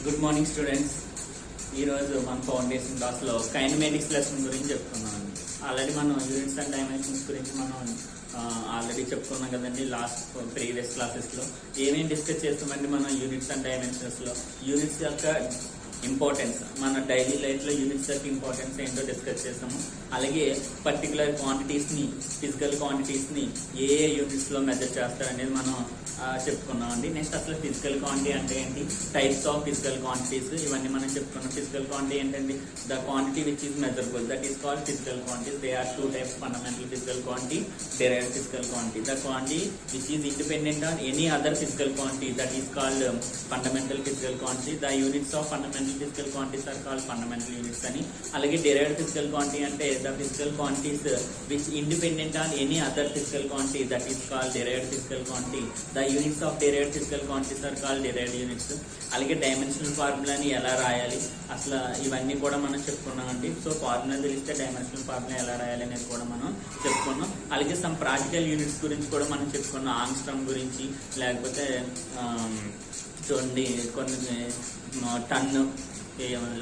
Good morning students. ఈరోజు మన foundation క్లాస్లో కైనమేటిక్స్ లెసన్ గురించి చెప్తున్నాం. ఆల్రెడీ మనం యూనిట్స్ అండ్ డైమెన్షన్స్ గురించి మనం ఆల్రెడీ చెప్పుకున్నాం కదండి. లాస్ట్ ప్రీవియస్ క్లాసెస్లో ఏమేమి డిస్కస్ చేస్తామంటే మనం యూనిట్స్ అండ్ డైమెన్షన్స్లో యూనిట్స్ యొక్క ఇంపార్టెన్స్, మన డైలీ లైఫ్లో యూనిట్స్ యొక్క ఇంపార్టెన్స్ ఏంటో డిస్కస్ చేస్తాము. అలాగే పర్టికులర్ క్వాంటిటీస్ని, ఫిజికల్ క్వాంటిటీస్ని ఏ యూనిట్స్లో మెజర్ చేస్తారనేది మనం చెప్పుకున్నాం అండి. నెక్స్ట్ అసలు ఫిజికల్ క్వాంటిటీ అంటే ఏంటి, టైప్స్ ఆఫ్ ఫిజికల్ క్వాంటిటీస్, ఇవన్నీ మనం చెప్పుకున్నాం. ఫిజికల్ క్వాంటిటీ ఏంటండి, the quantity which is measurable, that is called physical quantity. They are two types, fundamental physical quantity, derived physical quantity. The quantity which is independent on any other physical quantity, that is called fundamental physical quantity. The units of fundamental physical quantities are called fundamental units అని. అలాగే derived physical quantity అంటే the physical quantities which independent on any other physical quantity, that is called derived physical quantity. The units of derived physical quantities are called derived units. అలాగే dimensional ఫార్ములాని ఎలా రాయాలి, అసలు ఇవన్నీ కూడా మనం చెప్పుకున్నామండి. సో ఫార్ములా తెలిస్తే dimensional formula ఎలా రాయాలి అనేది కూడా మనం చెప్పుకున్నాం. అలాగే సమ్ ప్రాక్టికల్ యూనిట్స్ గురించి కూడా మనం చెప్పుకున్నాం. ఆంగ్స్ట్రామ్ గురించి, లేకపోతే చూడండి కొన్ని టన్ను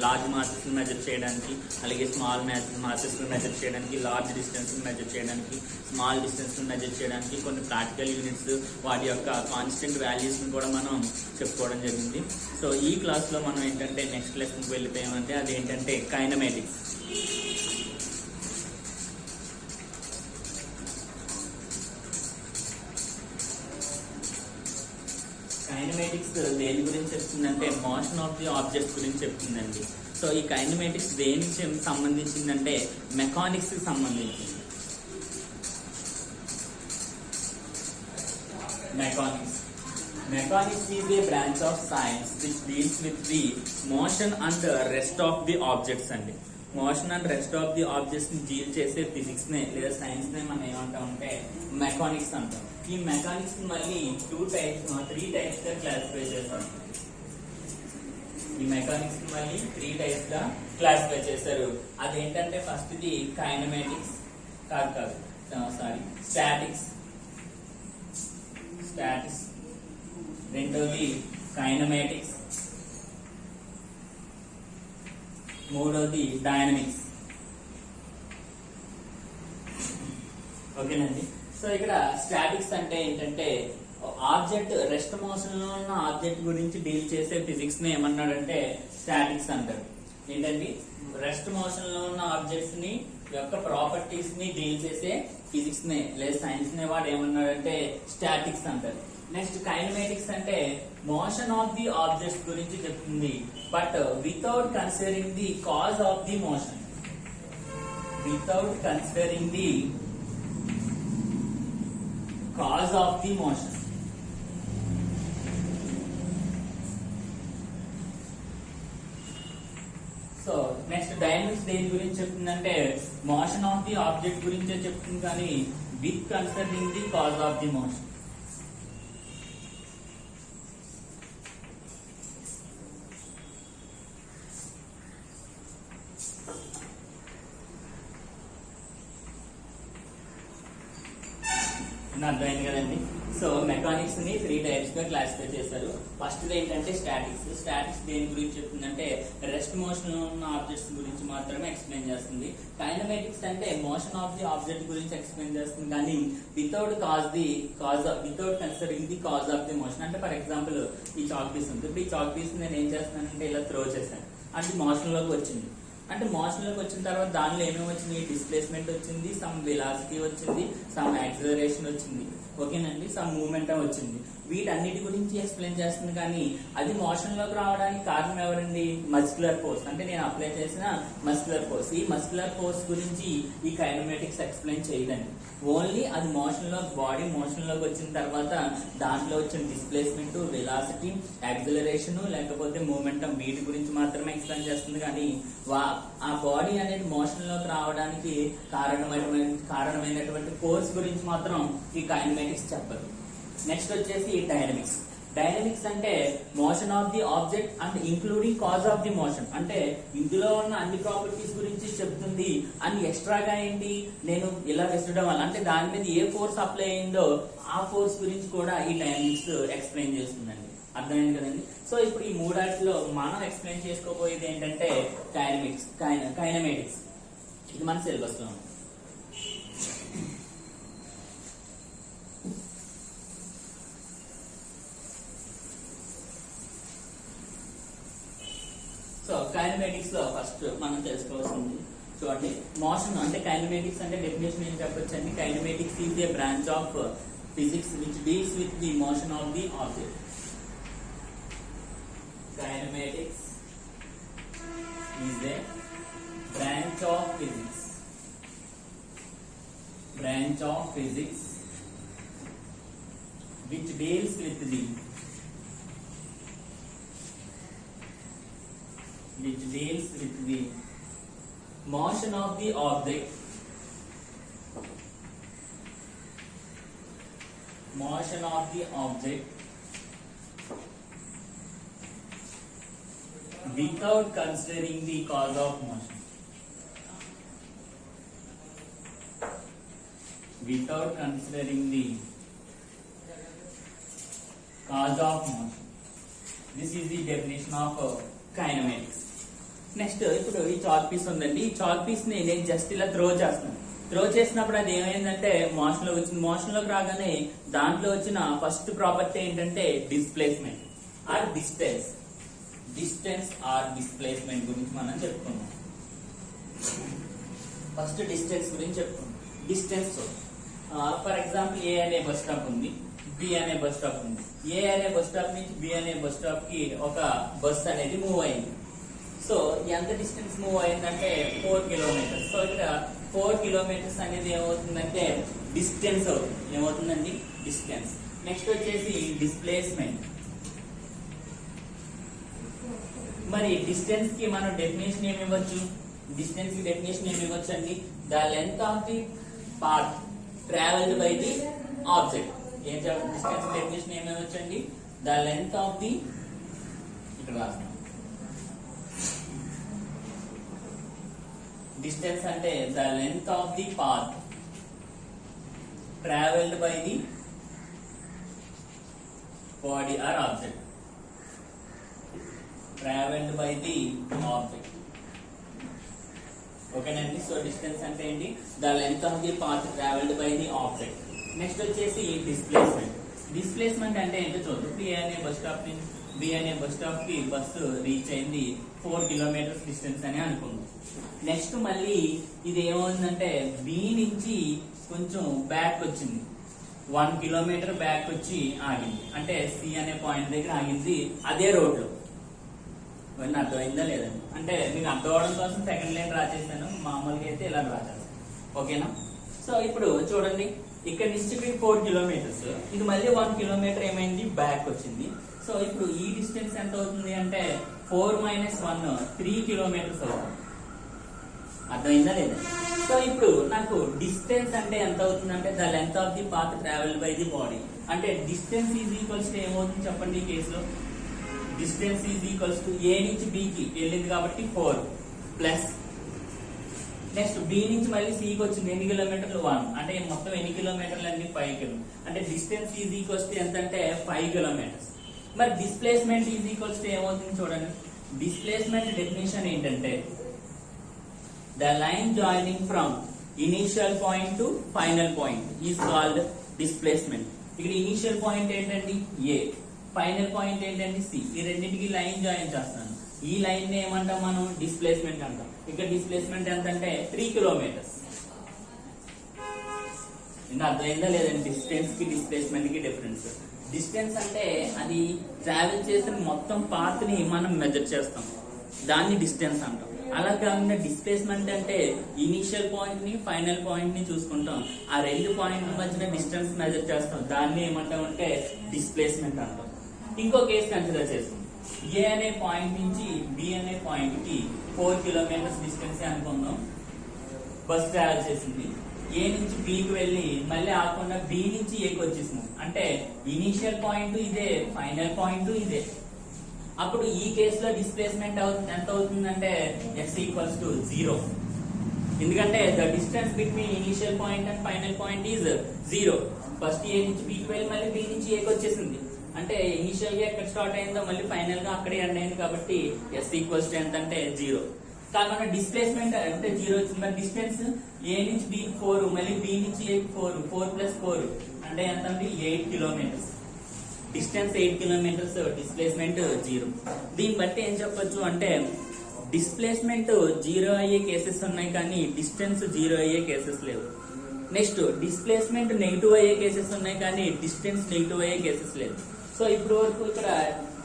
లార్జ్ మాసెస్ మెజర్ చేయడానికి, అలాగే స్మాల్ మాసెస్ మెజర్ చేయడానికి, లార్జ్ డిస్టెన్స్ మెజర్ చేయడానికి, స్మాల్ డిస్టెన్స్ మెజర్ చేయడానికి కొన్ని ప్రాక్టికల్ యూనిట్స్, వాటి యొక్క కాన్స్టెంట్ వాల్యూస్ని కూడా మనం చెప్పుకోవడం జరిగింది. సో ఈ క్లాస్లో మనం ఏంటంటే నెక్స్ట్ లెసన్కి వెళ్ళిపోయామంటే అదేంటంటే కైనమేటిక్స్. కైనమేటిక్స్ దేని గురించి చెప్తుందంటే మోషన్ ఆఫ్ ది ఆబ్జెక్ట్స్ గురించి చెప్తుందండి. సో ఈ కైనమేటిక్స్ దేనికి సంబంధించిందంటే మెకానిక్స్ కి సంబంధించింది. Mechanics is a branch of science which deals with the motion and rest of the objects అండి. Motion and rest of the objects ని డీల్ చేసే ఫిజిక్స్ నే లేదా సైన్స్ నే మనం ఏమంటామంటే మెకానిక్స్ అంటాం. ఈ మెకానిక్స్ మళ్ళీ త్రీ టైప్స్ గా క్లాసిఫై చేస్తాం. ఈ మెకానిక్స్ మళ్ళీ 3 టైప్స్ గా క్లాసిఫై చేశారు. అదేంటంటే ఫస్ట్ ది కైనమేటిక్స్, స్టాటిక్స్, రెండోది కైనమేటిక్స్, మూడోది డైనమిక్స్. ఓకేనండి. సో ఇక్కడ స్టాటిక్స్ అంటే ఏంటంటే ఆబ్జెక్ట్ రెస్ట్ మోషన్ లో ఉన్న ఆబ్జెక్ట్ గురించి డీల్ చేసే ఫిజిక్స్ ని ఏమన్నాడంటే స్టాటిక్స్ అంటారు. ఏంటండి, రెస్ట్ మోషన్ లో ఉన్న ఆబ్జెక్ట్స్ ని యొక్క ప్రాపర్టీస్ ని డీల్ చేసే ఫిజిక్స్ నే లేదా సైన్స్ నే వాడు ఏమన్నాడంటే స్టాటిక్స్ అంటారు. నెక్స్ట్ కైనమేటిక్స్ అంటే మోషన్ ఆఫ్ ది ఆబ్జెక్ట్స్ గురించి చెప్తుంది, but without considering the cause of the motion. Without considering the cause of the motion. So next dynamics దేని గురించి చెప్తుందంటే మోషన్ ఆఫ్ ది ఆబ్జెక్ట్ గురించే చెప్తుంది, కానీ with considering the cause of the motion. అర్థమైంది కదండి. సో మెకానిక్స్ ని 3 types గా క్లాసిఫై చేశారు. ఫస్ట్ ఏంటంటే స్టాటిక్స్ దేని గురించి చెప్తుందంటే రెస్ట్ మోషన్ లో ఉన్న ఆబ్జెక్ట్స్ గురించి మాత్రమే ఎక్స్ప్లెయిన్ చేస్తుంది. కైనమేటిక్స్ అంటే మోషన్ ఆఫ్ ది ఆబ్జెక్ట్ గురించి ఎక్స్ప్లెయిన్ చేస్తుంది, కానీ without considering the cause of the motion. అంటే ఫర్ ఎగ్జాంపుల్ ఈ చాక్ పీస్ ఉంది. ఇప్పుడు ఈ చాక్ పీస్ నేను ఏం చేస్తున్నానంటే ఇలా త్రో చేశాను, అంటే మోషన్ లోకి వచ్చింది. అంటే మోషన్ లోకి వచ్చిన తర్వాత దానిలో ఏమేమి వచ్చింది, డిస్ప్లేస్మెంట్ వచ్చింది, సమ్ వెలాసిటీ వచ్చింది, సమ్ యాక్సిలరేషన్ వచ్చింది, ఓకేనండి, సమ్ మూమెంటం వచ్చింది. వీటన్నిటి గురించి ఎక్స్ప్లెయిన్ చేస్తుంది, కానీ అది మోషన్ లోకి రావడానికి కారణం ఎవరండి, మస్క్యులర్ ఫోర్స్. అంటే నేను అప్లై చేసిన మస్క్యులర్ ఫోర్స్. ఈ మస్క్యులర్ ఫోర్స్ గురించి ఈ కైనమేటిక్స్ ఎక్స్ప్లెయిన్ చేయదండి. ఓన్లీ అది బాడీ మోషన్ లోకి వచ్చిన తర్వాత దాంట్లో వచ్చిన డిస్ప్లేస్మెంట్, వెలాసిటీ, యాక్సిలరేషన్, లేకపోతే మూమెంటం, వీటి గురించి మాత్రమే ఎక్స్ప్లెయిన్ చేస్తుంది, కానీ ఆ బాడీ అనేది మోషన్ లోకి రావడానికి కారణమైనటువంటి ఫోర్స్ గురించి మాత్రం ఈ కైనమేటిక్స్ చెప్పదు. నెక్స్ట్ వచ్చేసి డైనమిక్స్. డైనమిక్స్ అంటే motion of the object and including cause of the motion. అంటే ఇందులో ఉన్న అన్ని ప్రాపర్టీస్ గురించి చెప్తుంది అని ఎక్స్ట్రాగా ఏంటి నేను ఇలా విసరడం వల్ల అంటే దాని మీద ఏ ఫోర్స్ అప్లై అయిందో ఆ ఫోర్స్ గురించి కూడా ఈ డైనమిక్స్ ఎక్స్ప్లెయిన్ చేస్తుందండి. అర్థమైంది కదండి. సో ఇప్పుడు ఈ మూడాటిలో మనం ఎక్స్ప్లెయిన్ చేసుకోబోయేది ఏంటంటే కైనమేటిక్స్. ఇది మన సిలబస్ లో ఉంది. సో కైనమేటిక్స్ లో ఫస్ట్ మనం తెలుసుకోవాల్సింది చూడండి, మోషన్ అంటే కైనమేటిక్స్ అంటే డెఫినేషన్ ఏం చెప్పొచ్చండి. Kinematics is a branch of physics which deals with the motion of the object. Kinematics is a branch of physics which deals with the motion of the object without considering the cause of motion. This is the definition of kinematics. Next ఇప్పుడు ఈ chalk piece ఉందండి. ఈ chalk piece ని నేను just ఇలా throw చేస్తున్నాను. Throw చేసినప్పుడు అది ఏమైందంటే మోషన్ లో వచ్చింది. మోషన్ లోకి రాగానే దాంట్లో వచ్చిన ఫస్ట్ ప్రాపర్టీ ఏంటంటే displacement or distance or displacement గురించి మనం చెప్పుకున్నాం. ఫస్ట్ డిస్టెన్స్ గురించి చెప్పుకున్నాం. డిస్టెన్స్ ఫర్ ఎగ్జాంపుల్ ఏ అనే బస్ స్టాప్ ఉంది, బి అనే బస్ స్టాప్ ఉంది. ఏ అనే బస్ స్టాప్ నుంచి బి అనే బస్ స్టాప్ కి ఒక బస్ అనేది మూవ్ అయింది. సో ఎంత డిస్టెన్స్ మూవ్ అయిందంటే 4 కిలోమీటర్స్. సో ఇక్కడ 4 కిలోమీటర్స్ అనేది ఏమవుతుందంటే డిస్టెన్స్ అవుతుంది. ఏమవుతుందండి డిస్టెన్స్. నెక్స్ట్ వచ్చేసి డిస్ప్లేస్మెంట్. మరి డిస్టెన్స్ కి మనం డెఫినేషన్ ఏమి ఇవ్వచ్చు? డిస్టెన్స్ కి డెఫినేషన్ ఏమి ఇవ్వచ్చు అండి? The length of the path travelled by the object. ఏం డిస్టెన్స్ డెఫినేషన్ ఏమి ఇవ్వచ్చు అండి? ద లెంత్ ఆఫ్ ది, ఇక్కడ రాస్తాం, డిస్టెన్స్ అంటే the length of the path travelled by the body or object. Travelled by the object. ఓకేనండి. So distance అంటే ఏంటి? The length of the path travelled by the object. Next వచ్చేసి displacement. Displacement అంటే ఏంటో చూద్దాం. ఏ అనే bus stop నుంచి B అనే బస్ స్టాప్ కి బస్సు రీచ్ అయింది 4 కిలోమీటర్స్ డిస్టెన్స్ అని అనుకుందాం. నెక్స్ట్ మళ్ళీ ఇది ఏమవుతుందంటే బి నుంచి కొంచెం బ్యాక్ వచ్చింది, 1 కిలోమీటర్ బ్యాక్ వచ్చి ఆగింది. అంటే సి అనే పాయింట్ దగ్గర ఆగింది అదే రోడ్ లో. ఇవన్నీ అర్థమైందా లేదండి? అంటే మీకు అర్థం అవడం కోసం సెకండ్ లైన్ డ్రా చేశాను. మామూలుగా అయితే ఇలా డ్రా చేస్తాను. ఓకేనా? సో ఇప్పుడు చూడండి, ఇక్కడ నుంచి 4 కిలోమీటర్స్, ఇది మళ్ళీ 1 కిలోమీటర్ ఏమైంది బ్యాక్ వచ్చింది. సో ఇప్పుడు ఈ డిస్టెన్స్ ఎంత అవుతుంది అంటే 4 - 1 3 కిలోమీటర్స్ అవుతుంది. అర్థమైందా లేదా? సో ఇప్పుడు నాకు డిస్టెన్స్ అంటే ఎంత అవుతుంది అంటే the length of the path travelled by the body. అంటే డిస్టెన్స్ ఈజ్ ఈక్వల్స్ టు ఏమవుతుంది చెప్పండి? ఈ కేసులో డిస్టెన్స్ ఈజ్ ఈక్వల్స్ టు ఏ నుంచి బికి వెళ్ళింది కాబట్టి 4 ప్లస్ నెక్స్ట్ బి నుంచి మళ్ళీ సికి వచ్చింది ఎన్ని కిలోమీటర్లు 1. అంటే మొత్తం ఎన్ని కిలోమీటర్లు అండి? 5 కిలోమీటర్లు. అంటే డిస్టెన్స్ ఈజ్ ఈక్వల్స్ టు ఎంత అంటే 5 కిలోమీటర్స్. మరి డిస్ప్లేస్మెంట్ ఈజ్ ఈక్వల్స్ టు ఏమవుతుంది చూడండి. డిస్ప్లేస్మెంట్ డెఫినేషన్ ఏంటంటే the line joining from initial point to final point is called displacement. ఇక్కడ ఇనిషియల్ పాయింట్ ఏంటండి? ఏ. ఫైనల్ పాయింట్ ఏంటండి? సి. ఈ రెండింటికి లైన్ జాయిన్ చేస్తాను. ఈ లైన్ ని ఏమంటాం మనం? డిస్ప్లేస్మెంట్ అంటాం. ఇక్కడ డిస్ప్లేస్మెంట్ ఎంత అంటే 3 కిలోమీటర్స్. ఇంకా అర్థమైందా లేదండి? డిస్టెన్స్ కి డిస్ప్లేస్మెంట్ కి డిఫరెన్స్. డిస్టెన్స్ అంటే అది ట్రావెల్ చేసిన మొత్తం పాత్ ని మనం మెజర్ చేస్తాం, దాన్ని డిస్టెన్స్ అంటాం. అలా కాకుండా డిస్ప్లేస్మెంట్ అంటే ఇనిషియల్ పాయింట్ ని ఫైనల్ పాయింట్ ని చూసుకుంటాం, ఆ 2 పాయింట్ల మధ్యన డిస్టెన్స్ మెజర్ చేస్తాం, దాన్ని ఏమంటాం అంటే డిస్ప్లేస్మెంట్ అంటాం. ఇంకో కేసు కన్సిడర్ చేస్తాం. ఏ అనే పాయింట్ నుంచి బి అనే పాయింట్ కి 4 కిలోమీటర్స్ డిస్టెన్స్ అనుకుందాం. బస్ ట్రావెల్ చేసింది. ఏ నుంచి బికి వెళ్ళి మళ్ళీ ఆకుండా బి నుంచి ఏకి వచ్చేసినాం. అంటే ఇనీషియల్ పాయింట్ ఇదే, ఫైనల్ పాయింట్ ఇదే. అప్పుడు ఈ కేసులో డిస్ప్లేస్మెంట్ ఎంత అవుతుందంటే ఎక్స్ ఈక్వల్స్ టు 0. ఎందుకంటే the distance between initial point and final point is 0. First A నుంచి బికి వెళ్ళి మళ్ళీ బి నుంచి ఏకి వచ్చేసింది. అంటే ఇనీషియల్ గా ఎక్కడ స్టార్ట్ అయిందో మళ్ళీ ఫైనల్ గా అక్కడే ఎండ్ అయింది. కాబట్టి ఎస్ ఈక్వల్స్ టు ఎంత అంటే 0. కాకుండా డిస్ప్లేస్మెంట్ అంటే 0 వచ్చింది. మరి డిస్టెన్స్ ఏ నుంచి బి 4, మళ్ళీ బి నుంచి ఏ 4, 4 + 4 అంటే ఎంత అండి 8 కిలోమీటర్స్. Distance 8 kilometres, displacement 0. దీన్ని బట్టి ఏం చెప్పొచ్చు అంటే డిస్ప్లేస్మెంట్ 0 అయ్యే కేసెస్ ఉన్నాయి కానీ డిస్టెన్స్ 0 అయ్యే కేసెస్ లేవు. నెక్స్ట్ డిస్ప్లేస్మెంట్ నెగిటివ్ అయ్యే కేసెస్ ఉన్నాయి కానీ డిస్టెన్స్ నెగిటివ్ అయ్యే కేసెస్ లేవు. సో ఇప్పుడు వరకు ఇక్కడ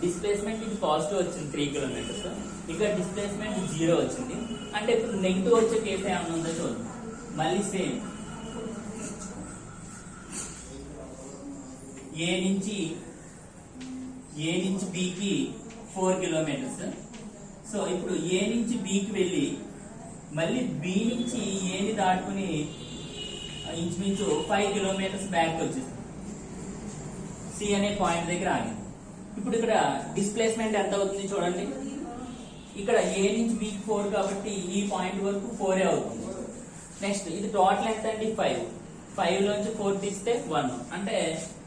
డిస్ప్లేస్మెంట్ ఇది పాజిటివ్ వచ్చింది 3 కిలోమీటర్స్, ఇక్కడ డిస్ప్లేస్మెంట్ 0 వచ్చింది. అంటే ఇప్పుడు నెగిటివ్ వచ్చే కేసు ఏమైనా ఉందో చూద్దాం. మళ్ళీ సేమ్ ఏ నుంచి బికి 4 కిలోమీటర్స్. సో ఇప్పుడు ఏ నుంచి బికి వెళ్ళి మళ్ళీ బి నుంచి ఏని దాటుకుని ఇంచుమించు 5 కిలోమీటర్స్ బ్యాక్ వచ్చేసి సి అనే పాయింట్ దగ్గర ఆగింది. ఇప్పుడు ఇక్కడ డిస్ప్లేస్మెంట్ ఎంత అవుతుంది చూడండి. ఇక్కడ ఏ నుంచి బికి 4 కాబట్టి ఈ పాయింట్ వరకు 4 అవుతుంది. నెక్స్ట్ ఇది టోటల్ ఎంత అండి 5 లోంచి 4 తీస్తే 1. అంటే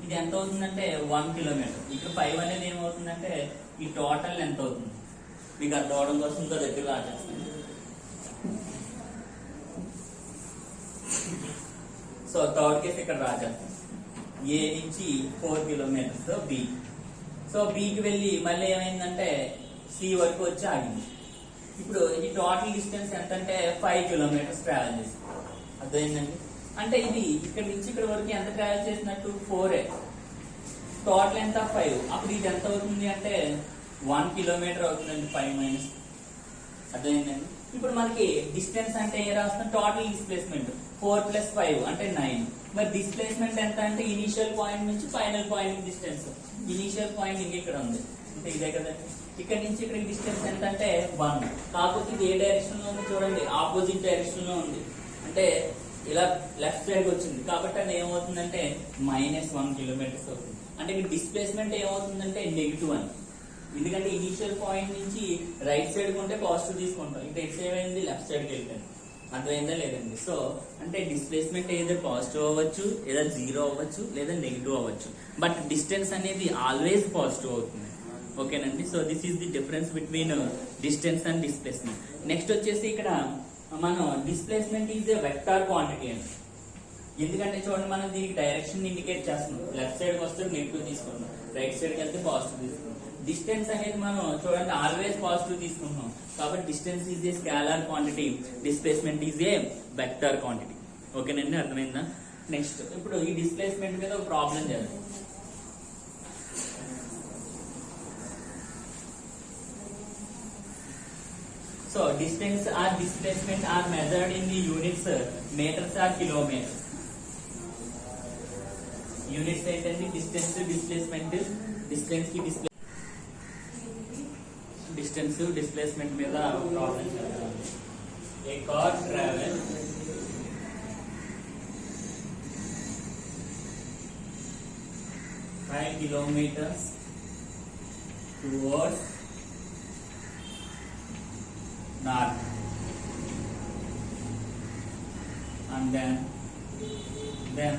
ఇది ఎంత అవుతుందంటే 1 కిలోమీటర్. ఇక్కడ 5 అనేది ఏమవుతుందంటే ఈ టోటల్ ఎంత అవుతుంది మీకు అర్థం అవడం కోసం ఇంకా దగ్గర రాసేస్తాను. సో థర్డ్ కేసు ఇక్కడ రాసేస్తాం. ఏ నుంచి 4 కిలోమీటర్స్ బి. సో బికి వెళ్ళి మళ్ళీ ఏమైందంటే సి వరకు వచ్చి ఆగింది. ఇప్పుడు ఈ టోటల్ డిస్టెన్స్ ఎంత అంటే 5 కిలోమీటర్స్ ట్రావెల్ చేసి. అర్థమైందండి. అంటే ఇది ఇక్కడ నుంచి ఇక్కడ వరకు ఎంత ట్రావెల్ చేసినట్టు 4. టోటల్ ఎంత 5. అప్పుడు ఇది ఎంత అవుతుంది అంటే 1 కిలోమీటర్ అవుతుందండి 5 - అర్థమైందండి. ఇప్పుడు మనకి డిస్టెన్స్ అంటే ఏ రాస్తాం, టోటల్ డిస్ప్లేస్మెంట్ 4 + 5 అంటే 9. మరి డిస్ప్లేస్మెంట్ ఎంత అంటే ఇనీషియల్ పాయింట్ నుంచి final point distance. Initial point ఇక్కడ ఉంది అంటే ఇదే కదండి. ఇక్కడ నుంచి ఇక్కడ డిస్టెన్స్ ఎంత అంటే 1. కాకపోతే ఇది ఏ డైరెక్షన్ లో ఉంది చూడండి, ఆపోజిట్ డైరెక్షన్ లో ఉంది. అంటే ఇలా లెఫ్ట్ సైడ్ వచ్చింది కాబట్టి అది ఏమవుతుందంటే -1 కిలోమీటర్స్ అవుతుంది. అంటే ఇక్కడ డిస్ప్లేస్మెంట్ ఏమవుతుందంటే -1. ఎందుకంటే ఇనీషియల్ పాయింట్ నుంచి రైట్ సైడ్ ఉంటే పాజిటివ్ తీసుకుంటాం, ఇక్కడ ఎక్స్ ఏమైంది లెఫ్ట్ సైడ్కి వెళ్ళిపోయింది. అర్థమైందా లేదండి. సో అంటే డిస్ప్లేస్మెంట్ ఏదో పాజిటివ్ అవ్వచ్చు, లేదా 0 అవ్వచ్చు, లేదా నెగిటివ్ అవ్వచ్చు. బట్ డిస్టెన్స్ అనేది ఆల్వేస్ పాజిటివ్ అవుతుంది. ఓకేనండి. So this is the difference between distance and displacement. Next వచ్చేసి ఇక్కడ మనం displacement is a vector quantity అండి. ఎందుకంటే చూడండి మనం దీనికి డైరెక్షన్ ఇండికేట్ చేస్తున్నాం. లెఫ్ట్ సైడ్ వస్తే నెగిటివ్ తీసుకుంటాం, రైట్ సైడ్కి వెళ్తే పాజిటివ్ తీసుకుంటాం. డిస్టెన్స్ అనేది మనం చూడండి ఆల్వేస్ పాజిటివ్ తీసుకుంటున్నాం కాబట్టి distance is a scalar quantity, displacement is a vector quantity. ఓకేనండి, అర్థమైందా. నెక్స్ట్ ఇప్పుడు ఈ డిస్ప్లేస్మెంట్ మీద ఒక ప్రాబ్లం చేద్దాం. So distance or displacement are measured in the units metres or kilometres. Units ఏంటంటే డిస్టెన్స్, డిస్ప్లేస్మెంట్, డిస్టెన్స్ కి డిస్టెన్స్ డిస్ప్లేస్మెంట్ మీద ప్రాబ్లం చేద్దాం. A car travel 5 kilometers towards north and then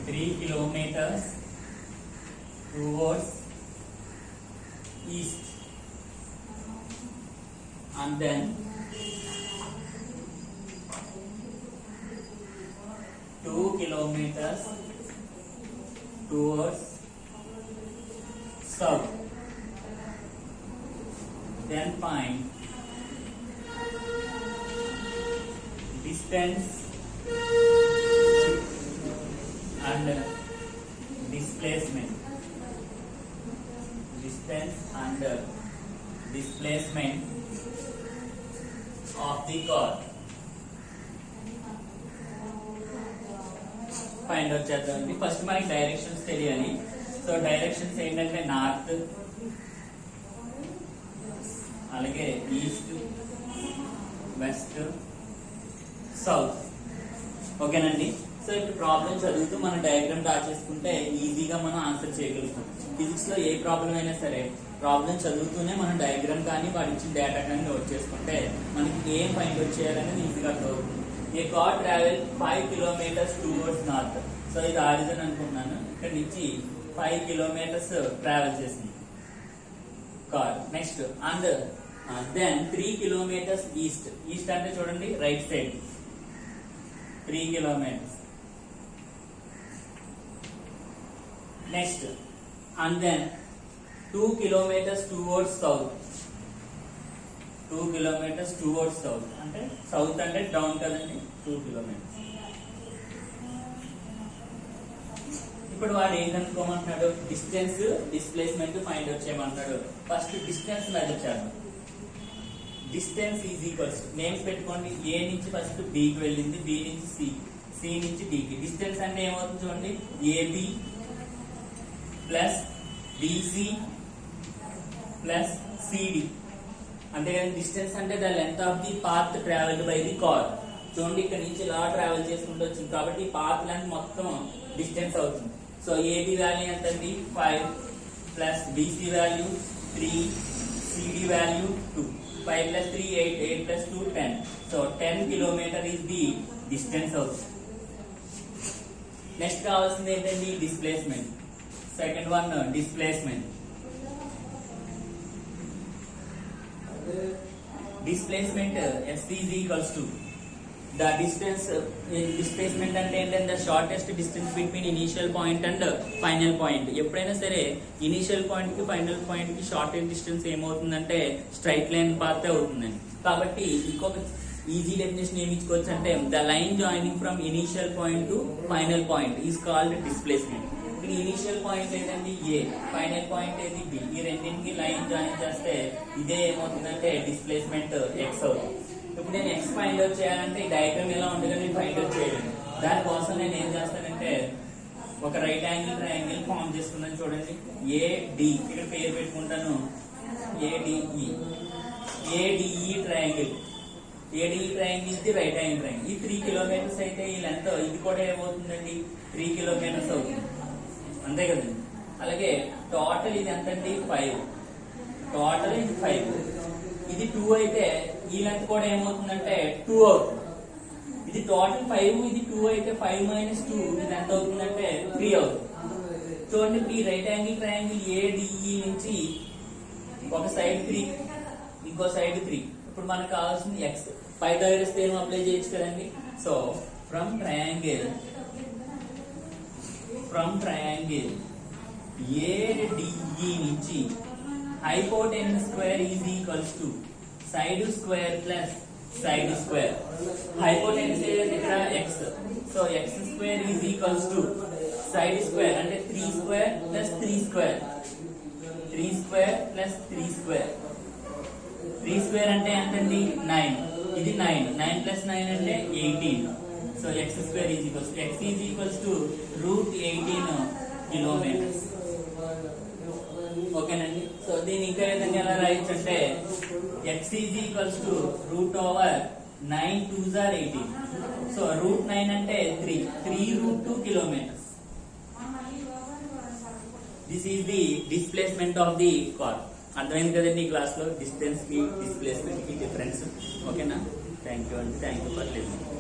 3 kilometers towards east and then 2 kilometers towards south. Then find distance and displacement. Distance and displacement of the car. Find out చేద్దామండి. First మనకి directions తెలియాలి. So directions ఏంటంటే north, అలాగే east, west, south. ఓకేనండి. So ఇప్పుడు problem చదువుతూ మనం diagram draw చేసుకుంటే ఈజీగా మనం ఆన్సర్ చేయగలుగుతాం. ఫిజిక్స్ లో ఏ ప్రాబ్లం అయినా సరే ప్రాబ్లం చదువుతూనే మనం డయాగ్రామ్ కానీ వాడు ఇచ్చిన డేటా కానీ నోట్ చేసుకుంటే మనకి ఏం ఫైండ్ అవుట్ చేయాలనేది ఈజీగా అర్థమవుతుంది. A car travel 5 kilometers towards north. So ఇది ఆరిజిన్ అనుకున్నాను. ఇక్కడ నుంచి 5 కిలోమీటర్స్ ట్రావెల్ చేసింది car. Next and then 3 kilometers east. East అంటే చూడండి right side 3 kilometers. Next, and then 2 kilometers towards south. 2 kilometers towards south. అంటే south అంటే డౌన్ కదండి, 2 kilometers. ఇప్పుడు వాడు ఏం కనుక్కోమంటున్నాడు? డిస్టెన్స్, డిస్ప్లేస్మెంట్ ఫైండ్ అవుట్ చేయమంటున్నాడు. ఫస్ట్ డిస్టెన్స్ మెజర్ చేద్దాం. డిస్టెన్స్ ఈజ్ ఈక్వల్స్ నేమ్స్ పెట్టుకోండి. ఏ నుంచి ఫస్ట్ బి కి వెళ్ళింది, బి నుంచి సి, సి నుంచి డి కి. డిస్టెన్స్ అంటే ఏమవుతుంది చూడండి, AB plus BC plus CD. అంతేగాని డిస్టెన్స్ అంటే the length of the path travelled by the car. చూడండి ఇక్కడ నుంచి ఇలా ట్రావెల్ చేసుకుంటూ వచ్చింది కాబట్టి పాత్ లెంత్ మొత్తం డిస్టెన్స్ అవుతుంది. సో ఏబి వాల్యూ ఎంత అండి 5 plus BC value 3, CD value 2. 5 plus 3 8, 8 plus 2 10. So 10 kilometer is the distance also. Next కావాల్సింది ఏంటండి? Displacement. Second one displacement. Displacement S is equals to the distance. Displacement అంటే ఏంటంటే the shortest distance between initial point and final point. ఎప్పుడైనా సరే initial point కి final point కి shortest distance ఏమవుతుందంటే straight line path అవుతుందండి. కాబట్టి ఇంకొక ఈజీ డెఫినేషన్ ఏమి ఇచ్చుకోవచ్చు అంటే the line joining from initial point to final point is called displacement. ఇక్కడ ఇనిషియల్ పాయింట్ ఏంటంటే ఏ, ఫైనల్ పాయింట్ ఏది బి. ఈ రెండింటికి లైన్ జాయిన్ చేస్తే ఇదే ఏమవుతుందంటే డిస్ప్లేస్మెంట్ ఎక్స్ అవుతుంది. ఇప్పుడు నేను ఎక్స్ ఫైండ్ అవుట్ చేయాలంటే ఈ డయాగ్రామ్ ఎలా ఉండగా నేను ఫైండ్ అవుట్ చేయలేను. దానికోసం నేను ఏం చేస్తానంటే ఒక రైట్ యాంగిల్ ట్రయాంగిల్ ఫామ్ చేసుకున్నాను. చూడండి ఏడి, ఇక్కడ పేరు పెట్టుకుంటాను ADE. ADE triangle. ADE triangle ఇది రైట్ యాంగిల్ ట్రయాంగిల్. ఈ 3 kilometers అయితే ఈ లెంత్ ఇది కూడా ఏమవుతుందండి 3 kilometers అవుతుంది, అంతే కదండి. అలాగే టోటల్ ఇది ఎంతండి 5. టోటల్ ఇది 5. ఇది 2 అయితే ఈ లెంత్ కూడా ఏమవుతుందంటే 2 అవుతుంది. ఇది టోటల్ 5, ఇది 2 అయితే 5 minus 2 ఇది ఎంత అవుతుందంటే 3 అవుతుంది. చూడండి ఈ రైట్ యాంగిల్ ట్రయాంగిల్ ఏడిఈ నుంచి ఒక సైడ్ 3, ఇంకో సైడ్ 3. ఇప్పుడు మనకు కావాల్సింది ఎక్స్. పైథాగరస్ థియరం అప్లై చేయొచ్చు కదండి. సో ఫ్రమ్ ట్రయాంగిల్ ఏడిఈ నుంచి hypotenuse square is equals to side square plus side square. Hypotenuse ఏదంటే ఇక్కడ X. So X square is equals to side square అంటే 3 square plus 3 square. 3 square plus 3 square. 3 square అంటే ఎంతండి 9. ఇది 9. 9 plus 9 అంటే 18. So X square is equals to X is equals to √18 kilometers. ఓకేనండి. So దీన్ని ఇంకా విధంగా ఎలా రాయొచ్చు అంటే X is equals to √9 2s are 18. So √9 అంటే 3 kilometers. This is the displacement of the car. అర్థమైంది కదండి ఈ క్లాస్ లో డిస్టెన్స్ కి డిస్ప్లేస్మెంట్ కి డిఫరెన్స్. ఓకేనా? థ్యాంక్ యూ అండి. Thank you for listening.